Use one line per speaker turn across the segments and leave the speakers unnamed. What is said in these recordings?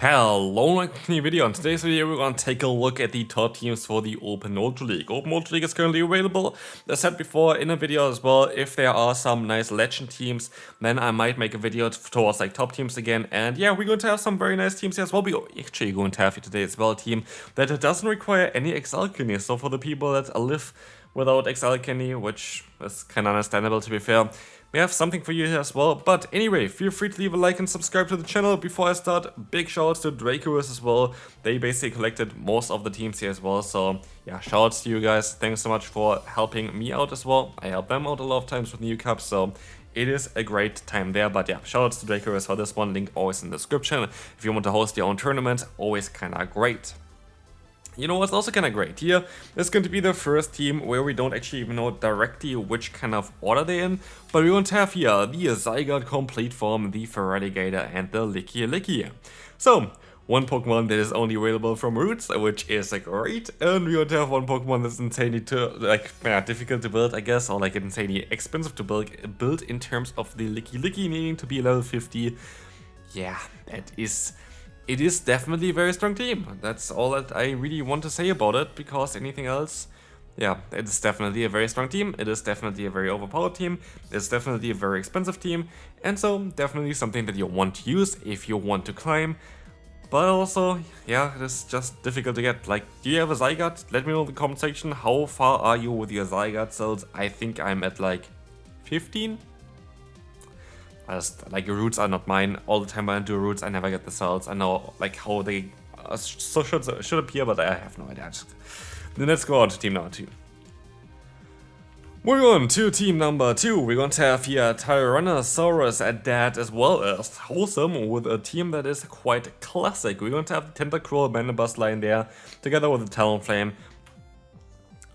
Hello, welcome to a new video. In today's video, we're going to take a look at the top teams for the Open Ultra League. Open Ultra League is currently available, as said before in a video as well. If there are some nice legend teams, then I might make a video towards like top teams again. And yeah, we're going to have some very nice teams here as well. We're actually going to have here today as well a team that doesn't require any XL kidney. So for the people that live without XL kidney, which is kind of understandable to be fair, we have something for you here as well. But anyway, feel free to leave a like and subscribe to the channel. Before I start, big shoutouts to Broguiere as well. They basically collected most of the teams here as well. So yeah, shoutouts to you guys. Thanks so much for helping me out as well. I help them out a lot of times with new cups, so it is a great time there. But yeah, shoutouts to Broguiere for this one. Link always in the description. If you want to host your own tournament, always kinda great. You know what's also kind of great? Here is going to be the first team where we don't actually even know directly which kind of order they're in, but we want to have here the Zygarde complete form, the Feraligatr, and the Licky. So, one Pokemon that is only available from Roots, which is great, and we want to have one Pokemon that's insanely difficult to build, I guess, or insanely expensive to build in terms of the Licky needing to be level 50. Yeah, it is definitely a very strong team. That's all that I really want to say about it, because anything else, yeah, it is definitely a very strong team. It is definitely a very overpowered team. It's definitely a very expensive team. And so definitely something that you want to use if you want to climb. But also, yeah, it is just difficult to get. Like, do you have a Zygarde? Let me know in the comment section. How far are you with your Zygarde cells? I think I'm at like 15. Roots are not mine. All the time when I do roots, I never get the cells. I know how they should appear, but I have no idea. Then let's go on to team number 2. Moving on to team number 2, we're going to have here Tyrannosaurus at that, as well as Wholesome, with a team that is quite classic. We're going to have the Tentacruel Mandibuzz line there, together with the Talonflame.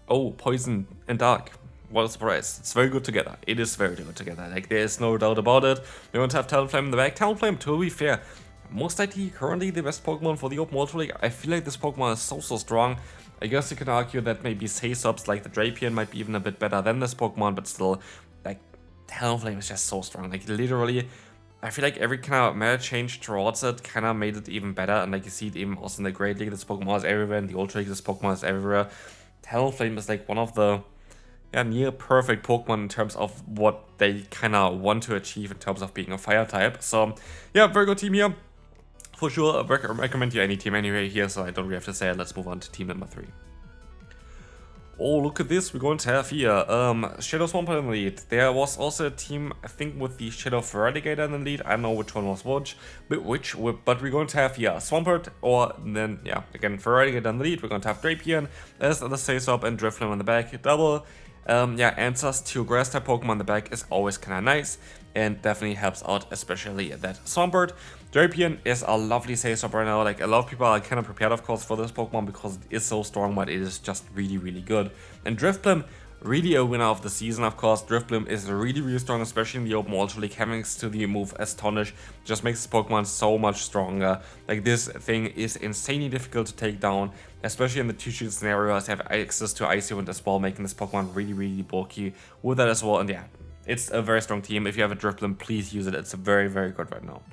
Oh, Poison and Dark. What a surprise. It's very good together. It is very good together. There's no doubt about it. We want to have Talonflame in the back. Talonflame, to be fair, most likely currently the best Pokemon for the Open Ultra League. I feel like this Pokemon is so strong. I guess you can argue that maybe Sasops like the Drapion might be even a bit better than this Pokemon, but still, Talonflame is just so strong. Literally, I feel like every kind of meta change towards it kind of made it even better. And you see it even also in the Great League, this Pokemon is everywhere. In the Ultra League, this Pokemon is everywhere. Talonflame is one of the near perfect Pokemon in terms of what they kind of want to achieve in terms of being a fire type. So yeah, very good team here. For sure, I recommend you any team anyway here, so I don't really have to say it. Let's move on to team number 3. Oh, look at this. We're going to have here Shadow Swampert in the lead. There was also a team, I think, with the Shadow Feraligatr in the lead. I don't know which one was which, but we're going to have here Swampert, or then, yeah, again, Feraligatr in the lead. We're going to have Drapion as the Sasop and Drifloon on the back. Double answers to grass type Pokemon in the back is always kind of nice, and definitely helps out, especially that Swampert. Drapion is a lovely Sasop right now. A lot of people are kind of prepared, of course, for this Pokemon because it is so strong, but it is just really good. And Drifloon, really a winner of the season, of course. Drifloon is really strong, especially in the Open Ultra League. Having to the move Astonish just makes this Pokemon so much stronger. This thing is insanely difficult to take down, especially in the 2-shoot scenarios. Have access to Icy Wind as well, making this Pokemon really bulky with that as well. And yeah, it's a very strong team. If you have a Drifloon, please use it. It's very good right now.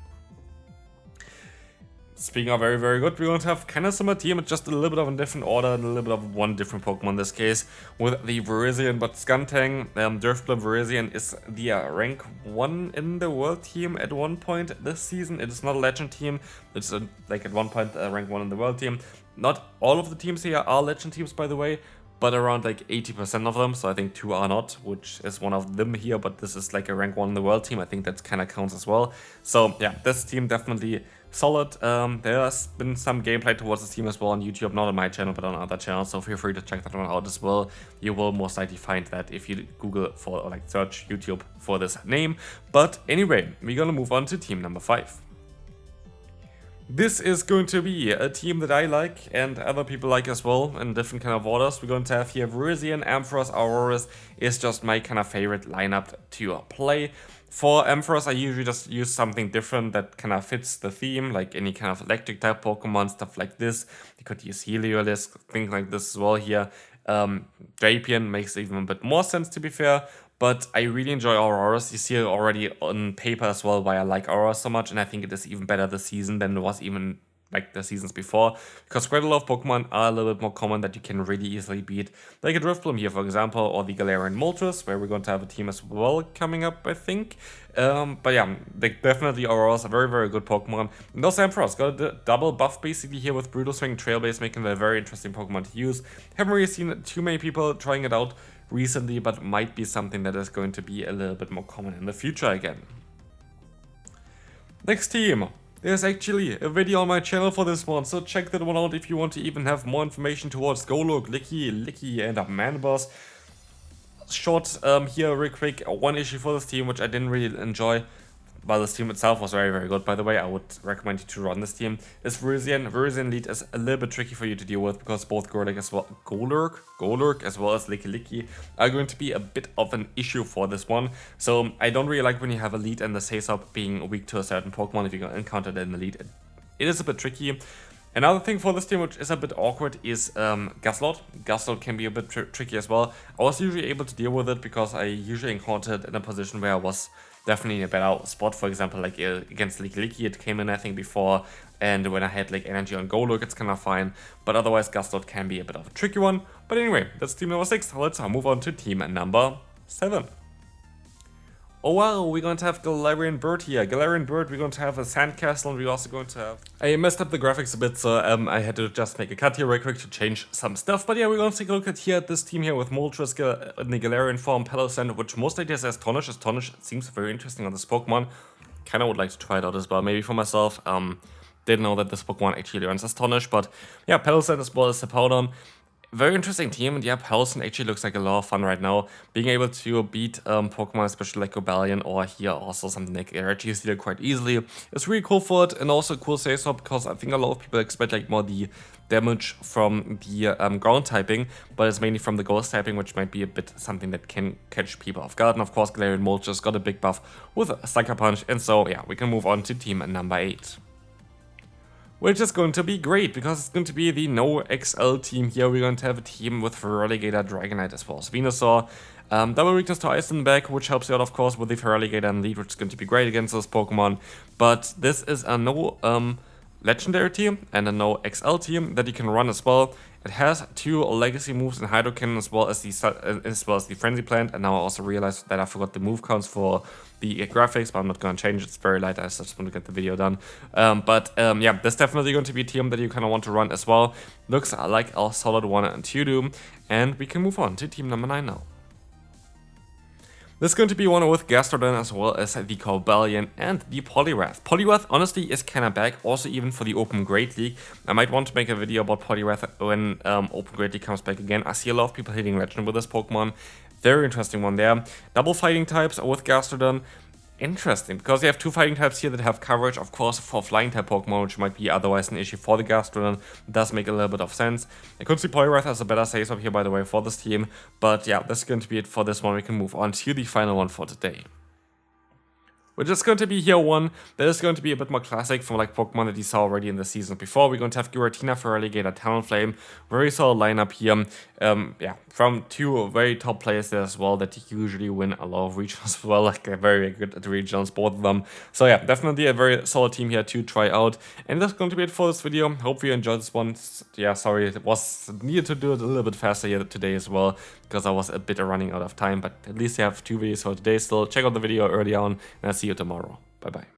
Speaking of very good, we're going to have kind of similar team, just a little bit of a different order and a little bit of one different Pokemon in this case, with the Virizion. But Skuntank, Drifloon Virizion is the rank 1 in the world team at one point this season. It is not a legend team. It's at one point rank 1 in the world team. Not all of the teams here are legend teams, by the way, but around 80% of them. So I think 2 are not, which is one of them here, but this is a rank 1 in the world team. I think that kind of counts as well. So yeah, this team definitely solid. There has been some gameplay towards this team as well on YouTube, not on my channel, but on other channels, so feel free to check that one out as well. You will most likely find that if you Google for, or search YouTube for this name. But anyway, we're gonna move on to team number 5. This is going to be a team that I like and other people like as well, in different kind of orders. We're going to have here Virizion, Ampharos, Aurorus is just my kind of favorite lineup to play. For Ampharos, I usually just use something different that kind of fits the theme, like any kind of electric type Pokemon, stuff like this. You could use Heliolisk, things like this as well here. Drapion makes even a bit more sense, to be fair. But I really enjoy Aurorus. You see it already on paper as well why I like Aurorus so much, and I think it is even better this season than it was even like the seasons before, because quite a lot of Pokemon are a little bit more common that you can really easily beat, like a Drifblim here, for example, or the Galarian Moltres, where we're going to have a team as well coming up, I think. But yeah, they definitely Aurora's a very, very good Pokemon. And also Ampharos got a double buff basically here with Brutal Swing, Trailblaze, making it a very interesting Pokemon to use. Haven't really seen too many people trying it out recently, but might be something that is going to be a little bit more common in the future again. Next team. There's actually a video on my channel for this one, so check that one out if you want to even have more information towards Golurk, Licky, and Manboss. Short here real quick, one issue for this team which I didn't really enjoy, but this team itself was very, very good, by the way. I would recommend you to run this team. Is Virizion. Virizion lead is a little bit tricky for you to deal with because both Golurk as well as Licky are going to be a bit of an issue for this one. So I don't really like when you have a lead and the Sasop being weak to a certain Pokemon. If you encounter that in the lead, it is a bit tricky. Another thing for this team which is a bit awkward is Gustlord. Gustlord can be a bit tricky as well. I was usually able to deal with it because I usually encountered in a position where I was definitely in a better spot. For example, like against Licky, it came in I think before, and when I had like energy on Golurk, it's kind of fine. But otherwise, Gustlord can be a bit of a tricky one. But anyway, that's team number 6. Let's move on to team number 7. Oh wow, we're going to have Galarian Bird here. Galarian Bird, we're going to have a Sandcastle, and we're also going to have... I messed up the graphics a bit, so I had to just make a cut here real quick to change some stuff. But yeah, we're going to take a look at this team here with Moltres in the Galarian form, Pelosand, which most ideas as Tonish. As Tonish seems very interesting on this Pokemon. Kind of would like to try it out as well, maybe for myself. Didn't know that this Pokemon actually learns Astonish, but yeah, Pelosand as well as Hippowdon. Very interesting team, and yeah, Pelosand actually looks like a lot of fun right now. Being able to beat Pokemon, especially like Gobalion or here also something like Registeel quite easily, is really cool for it, and also cool Sasop because I think a lot of people expect like more the damage from the ground typing, but it's mainly from the ghost typing, which might be a bit something that can catch people off guard. And of course, Galarian Moltres got a big buff with Sucker Punch, and so yeah, we can move on to team number 8. Which is going to be great, because it's going to be the No XL team here. We're going to have a team with Feraligatr, Dragonite, as well as Venusaur. Double weakness to Ice in the back, which helps you out, of course, with the Feraligatr and lead, which is going to be great against this Pokemon. But this is a No Legendary team and a No XL team that you can run as well. It has 2 legacy moves in Hydro Cannon as well as the Frenzy Plant, and now I also realized that I forgot the move counts for the graphics, but I'm not going to change it. It's very light. I just want to get the video done. Yeah, that's definitely going to be a team that you kind of want to run as well. Looks like a solid 1 and 2 do, and we can move on to team number 9 now. This is going to be one with Gastrodon as well as the Cobalion and the Poliwrath. Poliwrath honestly is kind of back, also even for the Open Great League. I might want to make a video about Poliwrath when Open Great League comes back again. I see a lot of people hitting Legend with this Pokemon. Very interesting one there. Double fighting types with Gastrodon. Interesting, because you have 2 fighting types here that have coverage, of course, for flying type Pokemon, which might be otherwise an issue for the Gastrodon. It does make a little bit of sense. I could see Poliwrath as a better Sasop here, by the way, for this team. But yeah, this is going to be it for this one. We can move on to the final one for today, which is going to be here one that is going to be a bit more classic from like Pokemon that you saw already in the season before. We're going to have Giratina, Feraligatr, Talonflame. Very solid lineup here. Yeah, from 2 very top players there as well that usually win a lot of regionals as well. Like they're very good at the regionals, both of them. So yeah, definitely a very solid team here to try out. And that's going to be it for this video. Hope you enjoyed this one. Yeah, sorry, it was needed to do it a little bit faster here today as well, because I was a bit running out of time. But at least you have 2 videos for today still. Check out the video early on, and I'll see you tomorrow. Bye bye.